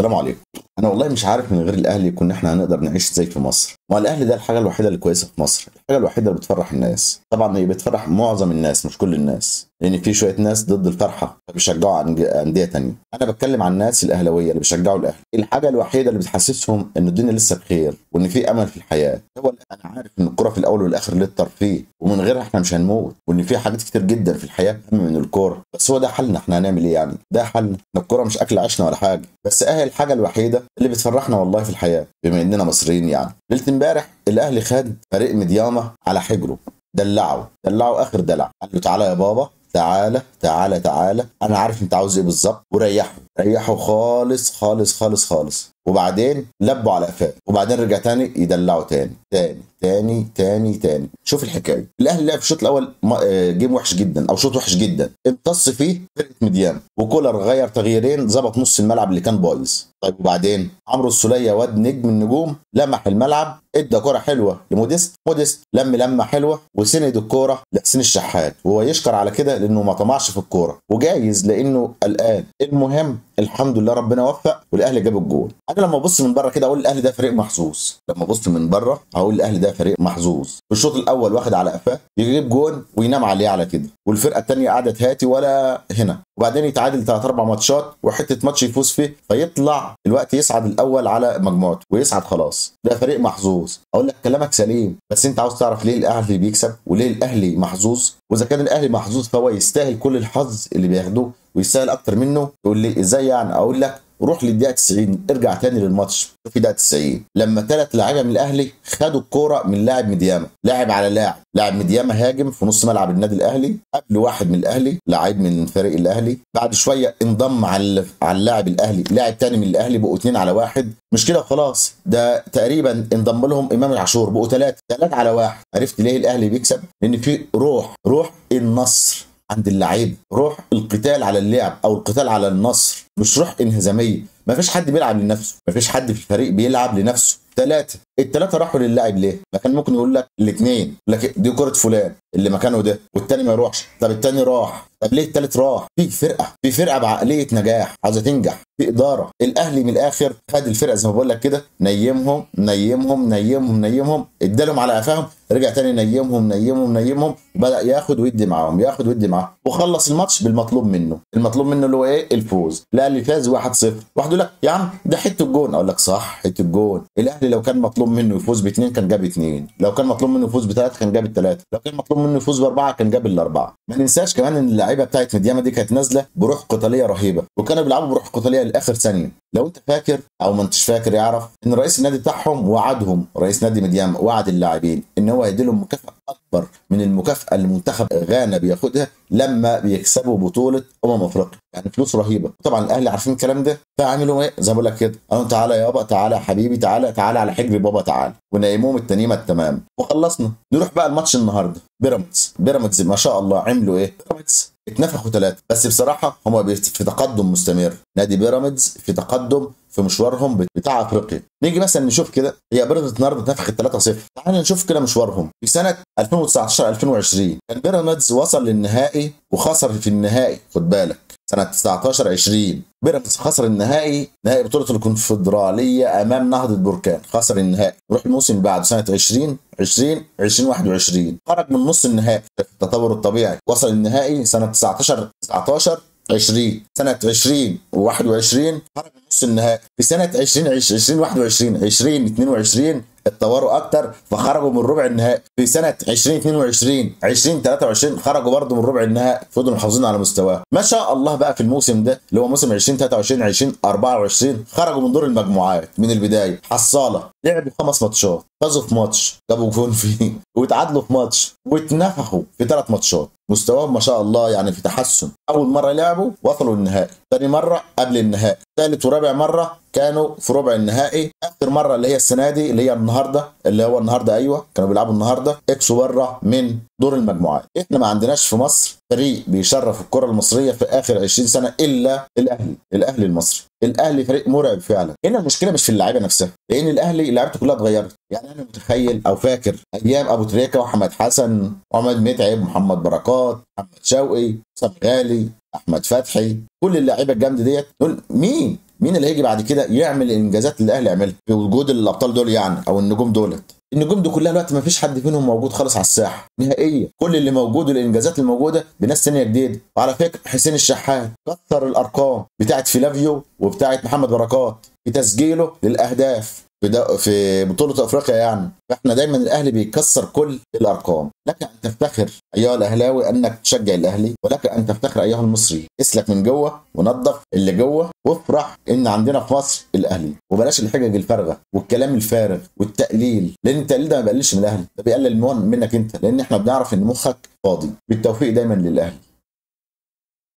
السلام عليكم. انا والله مش عارف من غير الاهلي كنا احنا هنقدر نعيش ازاي في مصر. ما الاهلي ده الحاجه الوحيده اللي كويسه في مصر، الحاجه الوحيده اللي بتفرح الناس. طبعا هي بتفرح معظم الناس مش كل الناس، لان في شويه ناس ضد الفرحه فبيشجعوا انديه تانية. انا بتكلم عن الناس الاهلاويه اللي بيشجعوا الاهلي. الحاجه الوحيده اللي بتحسسهم ان الدنيا لسه بخير وان في امل في الحياه هو انا عارف ان الكوره في الاول والاخر للترفيه، ومن غيرها احنا مش هنموت، وان في حاجات كتير جدا في الحياه اهم من الكوره. بس هو ده حلنا، احنا هنعمل ايه يعني؟ ده حلنا. الكوره مش اكل عيشنا ولا حاجه، بس اهي الحاجه الوحيده اللي بتفرحنا والله في الحياه بما اننا مصريين. يعني ليله امبارح الاهلي خد فريق مديامه على حجره، دلعه اخر دلع. قال له تعالى يا بابا، تعالى تعالى تعالى، انا عارف انت عاوز ايه بالظبط، وريحه خالص خالص خالص خالص. وبعدين لبوا على قفاه، وبعدين رجع تاني يدلعه تاني. شوف الحكايه. الاهلي لعب الشوط الاول جيم وحش جدا او شوط وحش جدا، امتص فيه فرقه مديام، وكولر غير تغييرين ظبط نص الملعب اللي كان بايظ. طيب وبعدين عمرو السوليه واد نجم النجوم لمح الملعب، ادى كره حلوه لموديست لمه حلوه وسند الكوره لحسين الشحات، وهو يشكر على كده لانه ما طمعش في الكوره، وجايز لانه قلقان. المهم الحمد لله ربنا وفق والاهلي جاب الجول. انا لما ابص من بره كده اقول الاهلي ده فريق محظوظ. لما ابص من بره اقول الاهلي ده فريق محظوظ. في الشوط الاول واخد على قفاه يجيب جول وينام عليه على كده، والفرقه الثانيه قعدت هاتي ولا هنا، وبعدين يتعادل 3 4 ماتشات وحته ماتش يفوز فيه فيطلع الوقت يصعد الاول على مجموعته ويصعد خلاص. ده فريق محظوظ. اقول لك كلامك سليم، بس انت عاوز تعرف ليه الاهلي بيكسب وليه الاهلي محظوظ، واذا كان الاهلي محظوظ فهو يستاهل كل الحظ اللي بياخدوه ويستاهل اكتر منه. تقول لي ازاي يعني؟ اقول لك روح للدقيقه 90، ارجع تاني للماتش في دقيقه 90 لما 3 لاعيبه من الاهلي خدوا الكوره من لاعب مديامه، لاعب على لاعب مديامه هاجم في نص ملعب النادي الاهلي، قبل واحد من الاهلي لاعب من فريق الاهلي، بعد شويه انضم على اللاعب الاهلي لاعب تاني من الاهلي، بقوا 2-1. مش كده وخلاص، ده تقريبا انضم لهم امام العاشور، بقوا 3-1. عرفت ليه الاهلي بيكسب؟ لان في روح النصر عند اللعيب، روح القتال على اللعب او القتال على النصر، مش روح انهزاميه. ما فيش حد بيلعب لنفسه، ما فيش حد في الفريق بيلعب لنفسه. الثلاثه راحوا لللاعب ليه؟ ما كان ممكن يقول لك الاثنين، لكن دي كره فلان اللي مكانه ده، والتاني ما يروحش. طب التاني راح، طب ليه التالت راح؟ في فرقه بعقليه نجاح عاوزه تنجح، في اداره. الاهلي من الاخر خد الفرقه زي ما بقول لك كده، نيمهم ادالهم على قفاهم، رجع تاني نيمهم، وبدا ياخد ويدي معاهم وخلص الماتش بالمطلوب منه. المطلوب منه اللي هو ايه؟ الفوز. الاهلي فاز 1-0. واحد يقول لك يا عم ده حته الجون، اقول لك صح حته الجون. الاهلي لو كان مطلوب منه يفوز ب2 كان جاب 2، لو كان مطلوب منه يفوز ب3 كان جاب 3، لو كان مطلوب منه يفوز ب4 كان جاب ال4. ما ننساش كمان ان اللعيبه بتاعت مديامه دي كانت نازله بروح قتاليه رهيبه، وكانوا بيلعبوا بروح قتاليه لاخر ثانيه. لو انت فاكر او ما انتش فاكر يعرف ان رئيس النادي بتاعهم وعدهم، رئيس نادي مديامه وعد اللاعبين ان هو هيديلهم مكافاه اكبر من المكافاه اللي منتخب غانا بياخدها لما بيكسبوا بطوله افريقيا، يعني فلوس رهيبه. طبعا الاهلي عارفين الكلام ده، فعملوا ايه؟ زي ما بقول لك كده، قالوا تعالى يابا، تعالى يا حبيبي، تعالى على حجر بابا، تعالى، ونيموهم التنيمه التمام وخلصنا. نروح بقى الماتش النهارده. بيراميدز ما شاء الله عملوا ايه؟ بيراميدز اتنفخوا 3، بس بصراحه هم في تقدم مستمر. نادي بيراميدز في تقدم في مشوارهم بتاع افريقيا. نيجي مثلا نشوف كده، هي بيراميدز النهارده اتنفخت 3-0. تعال نشوف كده مشوارهم في سنه 2019 2020. كان بيراميدز وصل للنهائي وخسر في النهائي، خد بالك سنه 19 20 بيراميدز خسر النهائي، نهائي بطوله الكونفدراليه امام نهضه بركان، خسر النهائي. نروح الموسم اللي بعده سنه 2021 خرج من نص النهائي في التطور الطبيعي، وصل النهائي سنه 19 20 سنه 2021 خرج من نص النهائي. في سنه 2022 اتطوروا اكتر فخرجوا من ربع النهائي. في سنه 2022 خرجوا برضه من ربع النهائي، فضلوا محافظين على مستواه. ما شاء الله بقى في الموسم ده اللي هو موسم 2023 خرجوا من دور المجموعات من البدايه حصاله، لعبوا 5 ماتشات، فازوا في ماتش، جابوا جون فيه، واتعادلوا في ماتش، واتنفخوا في 3 ماتشات. مستواهم ما شاء الله يعني في تحسن. اول مره لعبوا وصلوا النهائي، ثاني مره قبل النهائي، ثالث ورابع مره كانوا في ربع النهائي، اخر مره اللي هي السنه دي اللي هي النهارده ايوه كانوا بيلعبوا النهارده اكسوا بره من دور المجموعات. احنا ما عندناش في مصر فريق بيشرف الكره المصريه في اخر 20 سنه الا الاهلي المصري. الاهلي فريق مرعب فعلا. هنا المشكله مش في اللعيبه نفسها، لان الاهلي لعيبته كلها اتغيرت. يعني انا متخيل او فاكر ايام ابو تريكه وحمد حسن وعماد متعب ومحمد بركات، محمد شوقي، حسام غالي، احمد فتحي، كل اللعيبه الجامده ديت، دول مين مين اللي هيجي بعد كده يعمل الانجازات اللي الاهلي عملها في وجود الابطال دول يعني، او النجوم دولت؟ النجوم دي كلها دلوقتي ما فيش حد فيهم موجود خالص على الساحه نهائيا. كل اللي موجود والانجازات الموجوده بناس ثانيه جديده. وعلى فكره حسين الشحات كسر الارقام بتاعت فيلافيو وبتاعت محمد بركات في تسجيله للاهداف في بطولة افريقيا يعني. فاحنا دايما الاهلي بيكسر كل الارقام. لك ان تفتخر ايها الاهلاوي انك تشجع الاهلي، ولك ان تفتخر ايها المصري. اسلك من جوه ونظف اللي جوه وافرح ان عندنا في مصر الاهلي، وبلاش الحجج الفارغه والكلام الفارغ والتقليل، لان التقليل ده ما بيقللش من الاهلي، ده بيقلل منك انت، لان احنا بنعرف ان مخك فاضي. بالتوفيق دايما للاهلي.